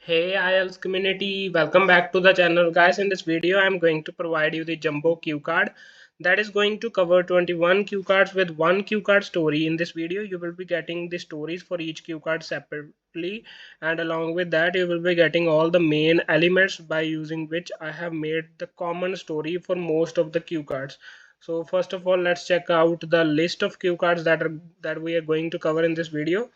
Hey IELTS community, welcome back to the channel guys. In this video I'm going to provide you the jumbo cue card that is going to cover 21 cue cards with one cue card story. In this video you will be getting the stories for each cue card separately, and along with that you will be getting all the main elements by using which I have made the common story for most of the cue cards. So first of all, let's check out the list of cue cards that we are going to cover in this video.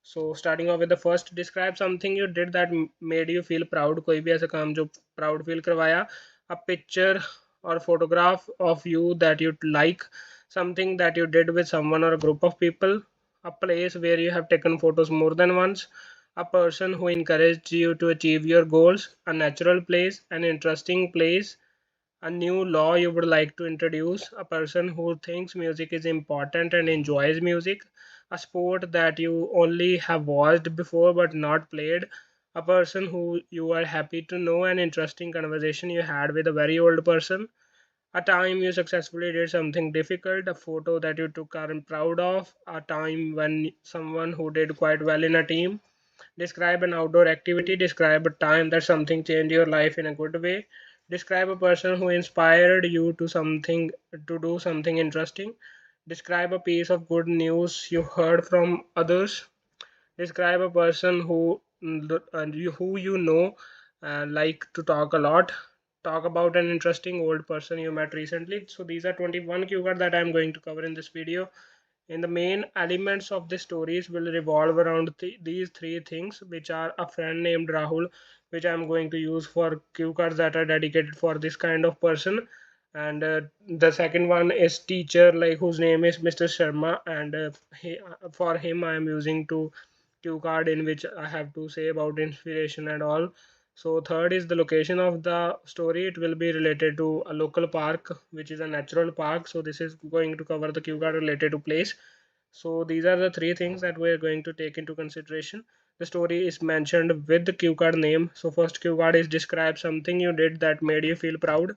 So starting off with the first, describe something you did that made you feel proud. कोई भी ऐसा काम जो proud feel करवाया. A picture or photograph of you that you like, something that you did with someone or a group of people, a place where you have taken photos more than once, a person who encouraged you to achieve your goals, a natural place, an interesting place, a new law you would like to introduce, a person who thinks music is important and enjoys music, a sport that you only have watched before but not played, a person who you are happy to know, an interesting conversation you had with a very old person, a time you successfully did something difficult, a photo that you took are proud of, a time when someone who did quite well in a team. Describe an outdoor activity. Describe a time that something changed your life in a good way. Describe a person who inspired you to do something interesting. Describe a piece of good news you heard from others. Describe a person who you know like to talk a lot. Talk about an interesting old person you met recently. So these are 21 keywords that I'm going to cover in this video. In the main elements of the stories will revolve around these three things, which are a friend named Rahul, which I'm going to use for cue cards that are dedicated for this kind of person. And the second one is teacher, like whose name is Mr. Sharma, and for him I am using to cue card in which I have to say about inspiration and all. So third is the location of the story. It will be related to a local park, which is a natural park. So this is going to cover the cue card related to place. So these are the three things that we're going to take into consideration. The story is mentioned with the cue card name. So first cue card is describe something you did that made you feel proud.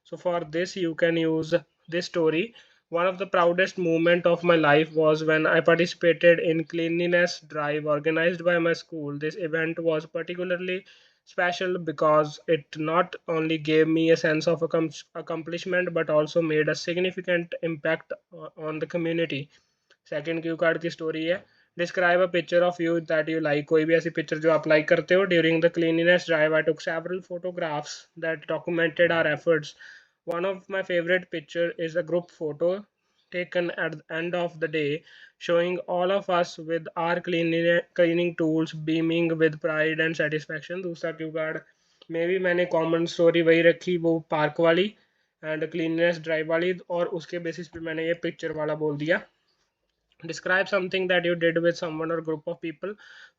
So for this you can use this story. One of the proudest moment of my life was when I participated in cleanliness drive organized by my school. This event was particularly special because it not only gave me a sense of accomplishment but also made a significant impact on the community. Second Q card की story है. Describe a picture of you that you like. कोई भी ऐसी picture जो आप like करते हो. During the cleanliness drive I took several photographs that documented our efforts. One of my favorite picture is a group photo taken at the end of the day showing all of us with our cleaning tools beaming with pride and satisfaction. दूसरा Q card में भी मैंने common story वही रखी, वो park वाली and cleanness drive वाली, और उसके बेसिस पे मैंने ये पिक्चर वाला बोल दिया. Describe something that you did with someone और ग्रुप ऑफ पीपल.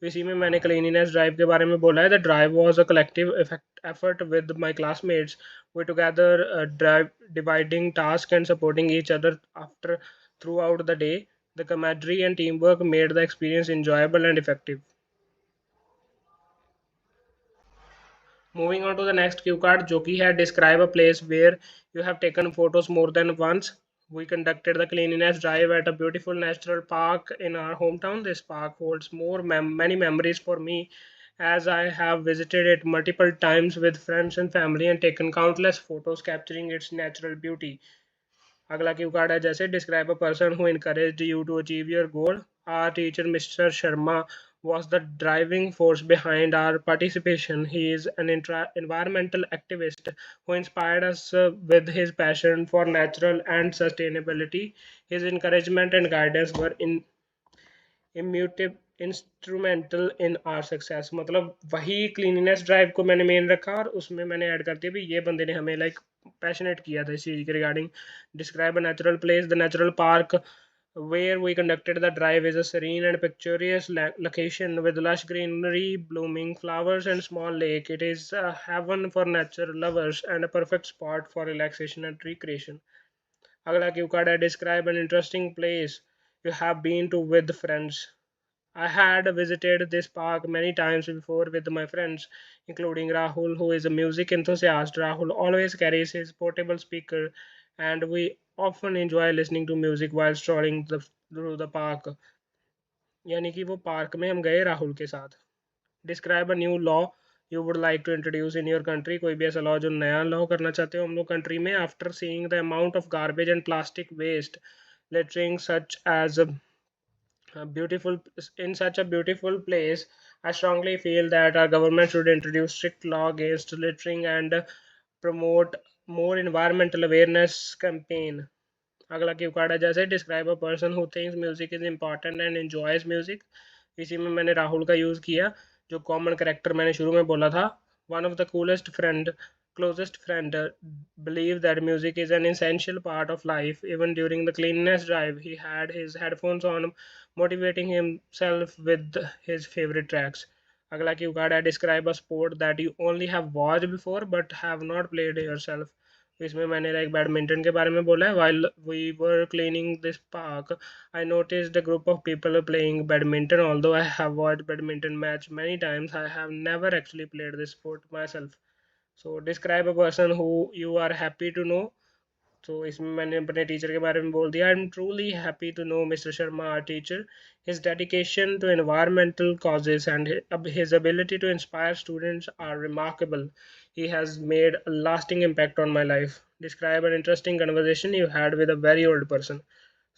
इसी में मैंने क्लीनिनेस ड्राइव के बारे में बोला है. The drive was a collective effort with my classmates. We together drive dividing task and supporting each other after throughout the day. द camaraderie and teamwork made the experience enjoyable and effective. Moving on to the next cue card, जो कि है describe a place where you have taken photos more than once. We conducted the cleanliness drive at a beautiful natural park in our hometown. This park holds many memories for me as I have visited it multiple times with friends and family and taken countless photos capturing its natural beauty. अगला Q card है जैसे describe a person who encouraged you to achieve your goal. Our teacher Mr. Sharma was the driving force behind our participation. He is an environmental activist who inspired us with his passion for natural and sustainability. His encouragement and guidance were instrumental in are success. मतलब वही cleanliness drive को मैंने main रखा और उसमें मैंने add कर दिया भी ये बंदे ने हमें लाइक पैशनेट किया था इस चीज़ के regarding. Describe a natural place. The natural park where we conducted the drive is a serene and picturesque location with lush greenery, blooming flowers, and small lake. It is a heaven for nature lovers and a perfect spot for relaxation and recreation. अगला Q card है describe an interesting place you have been to with friends. I had visited this park many times before with my friends, including Rahul, who is a music enthusiast. Rahul always carries his portable speaker, and we often enjoy listening to music while strolling through the park. यानी कि वो park में हम गए राहुल के साथ. Describe a new law you would like to introduce in your country? कोई भी ऐसा law जो नया law करना चाहते हो हम लोग country में, after seeing the amount of garbage and plastic waste littering such as a beautiful in such a beautiful place, I strongly feel that our government should introduce strict law against littering and promote more environmental awareness campaign. अगला Q card है जैसे describe a person who thinks music is important and enjoys music. इसी में मैंने राहुल का use किया, जो common character मैंने शुरू में बोला था। One of the coolest friend closest friend believe that music is an essential part of life. Even during the cleanliness drive, he had his headphones on, motivating himself with his favorite tracks. अगला Q card है describe a sport that you only have watched before but have not played yourself. इसमें मैंने like badminton के बारे में बोला है। While we were cleaning this park I noticed a group of people playing badminton. Although I have watched badminton match many times, I have never actually played this sport myself. So describe a person who you are happy to know. तो इसमें मैंने अपने teacher के बारे में बोल दिया। I am truly happy to know mister Sharma our teacher, his dedication to environmental causes and his ability to inspire students are remarkable. He has made a lasting impact on my life. Describe an interesting conversation you had with a very old person.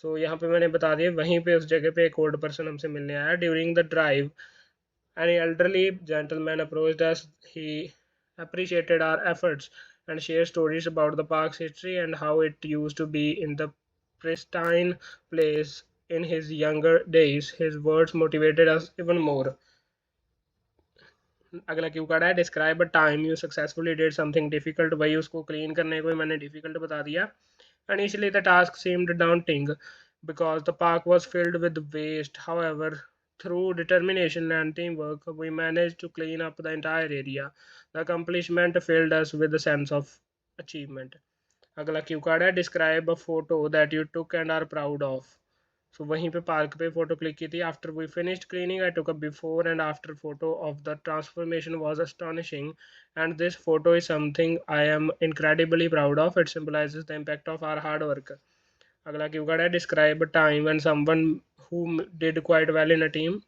So यहाँ पे मैंने बता दिया, वहीं पे उस जगह पे एक ओल्ड पर्सन हमसे मिलने आया। During the drive an elderly gentleman approached us. He appreciated our efforts and shared stories about the park's history and how it used to be in the pristine place in his younger days. His words motivated us even more. अगला Q card है describe a time you successfully did something difficult. वही उसको clean करने को मैंने difficult बता दिया। Initially the task seemed daunting because the park was filled with waste. However, through determination and teamwork, we managed to clean up the entire area. The accomplishment filled us with a sense of achievement. अगला Q card है describe a photo that you took and are proud of. So वहीं पे park पे photo click की थी। After we finished cleaning I took a before and after photo of the transformation was astonishing and this photo is something I am incredibly proud of. It symbolizes the impact of our hard work. अगला Q card है describe a time when someone who did quite well in a team.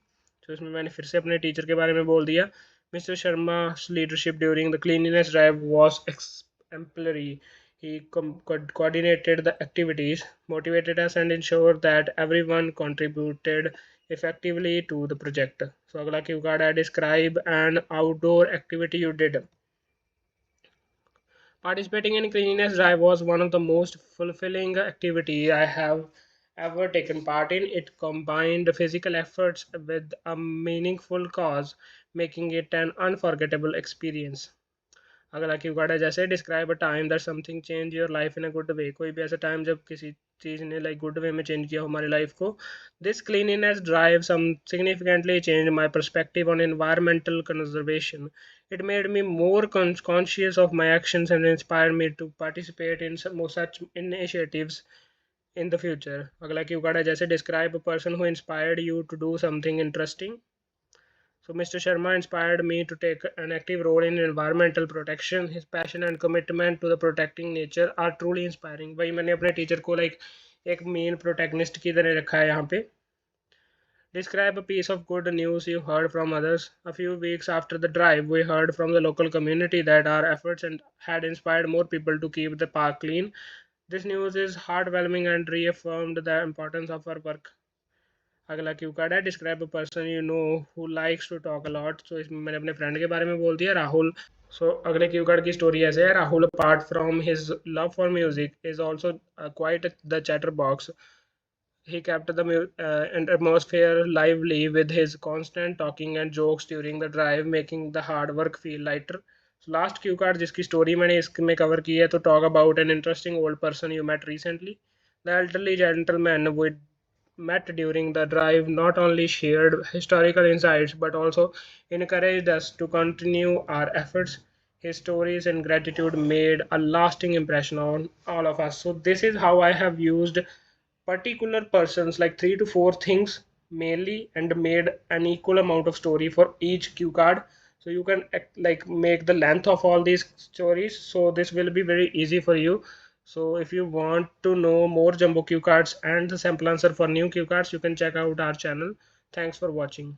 तो इसमें मैंने फिर से अपने teacher के बारे में बोल दिया। Mister Sharma's leadership during the cleanliness drive was exemplary. He coordinated the activities, motivated us, and ensured that everyone contributed effectively to the project. So, अगला क्यू कार्ड है describe an outdoor activity you did. Participating in cleanliness drive was one of the most fulfilling activity I have ever taken part in. It combined physical efforts with a meaningful cause, making it an unforgettable experience. अगला Q card है जैसे describe a time that something change your life in a good way. कोई भी ऐसा time जब किसी चीज़ ने like good way में चेंज किया हो हमारी लाइफ को। This cleanliness drive some significantly change my perspective on environmental conservation. It made me more conscious of my actions and inspired me to participate in some more such initiatives in the future. अगला Q card है जैसे describe a person who inspired you to do something interesting. So Mr. Sharma inspired me to take an active role in environmental protection. His passion and commitment to the protecting nature are truly inspiring. वही मैंने अपने teacher को like एक main protagonist की तरह रखा है यहाँ पे। Describe a piece of good news you heard from others. A few weeks after the drive, we heard from the local community that our efforts had inspired more people to keep the park clean. This news is heartwarming and reaffirmed the importance of our work. अगला Q card है describe a person you know who likes to talk a lot. So इसमें मैंने अपने friend के बारे में बोल दिया, राहुल। सो अगले क्यू कार्ड की स्टोरी ऐसे है। Rahul apart from his love for music is also quite the chatter box. He kept the atmosphere lively with his constant talking and jokes during the drive, making the hard work feel lighter. So last cue card जिसकी story मैंने इसमें cover की है, तो talk about an interesting old person you met recently. The elderly gentleman we met during the drive not only shared historical insights but also encouraged us to continue our efforts. His stories and gratitude made a lasting impression on all of us. So this is how I have used particular persons like 3 to 4 things mainly and made an equal amount of story for each cue card. So you can like make the length of all these stories, so this will be very easy for you. So if you want to know more jumbo cue cards and the sample answer for new cue cards, you can check out our channel. Thanks for watching.